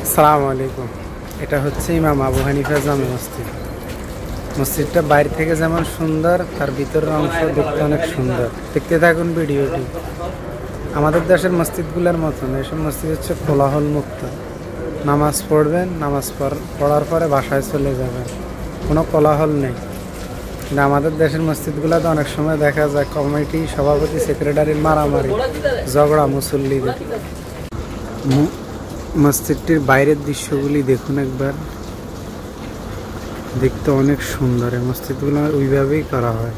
আসসালামু আলাইকুম। এটা হচ্ছে ইমাম আবু হানিফা জামে মসজিদ। মসজিদটা বাইরে থেকে যেমন সুন্দর, তার ভিতরের অংশ দেখতে অনেক সুন্দর। দেখতে থাকুন ভিডিওটি। আমাদের দেশের মসজিদগুলোর মতন এসব মসজিদ হচ্ছে কোলাহল মুক্ত। নামাজ পড়বেন, নামাজ পড়ার পরে বাসায় চলে যাবেন, কোনো কোলাহল নেই। কিন্তু আমাদের দেশের মসজিদগুলোতে অনেক সময় দেখা যায় কমিটি, সভাপতি, সেক্রেটারির মারামারি, ঝগড়া মুসল্লিদের। মসজিদটির বাইরের দৃশ্যগুলি দেখুন একবার, দেখতে অনেক সুন্দর। এই মসজিদগুলো ওইভাবেই করা হয়।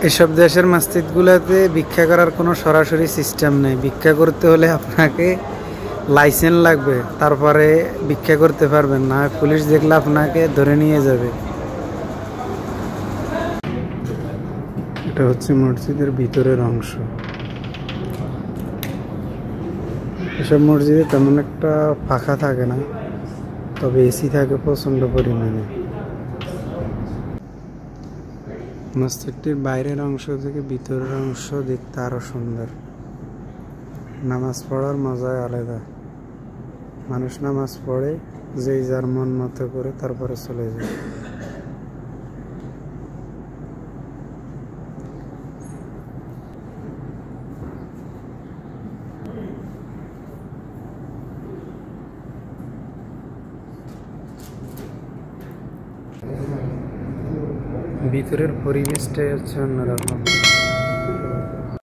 এসব দেশের মসজিদগুলোতে ভিক্ষা করার কোনো সরাসরি সিস্টেম নেই। ভিক্ষা করতে হলে আপনাকে লাইসেন্স লাগবে, তারপরে ভিক্ষা করতে পারবেন না। পুলিশ দেখলে আপনাকে ধরে নিয়ে যাবে। এটা হচ্ছে মসজিদের ভিতরের অংশ। এসব মসজিদে তেমন একটা ফাঁকা থাকে না, তবে এসি থাকে প্রচণ্ড পরিমাণে। মসজিদটির বাইরের অংশ থেকে ভিতরের অংশ দেখতে আরো সুন্দর। নামাজ পড়ার মজাই আলাদা। মানুষ নামাজ পড়ে যেই যার মন মতো করে, তারপরে চলে যায়। ভিতরের পরিবেশটাই হচ্ছে অন্যরকম।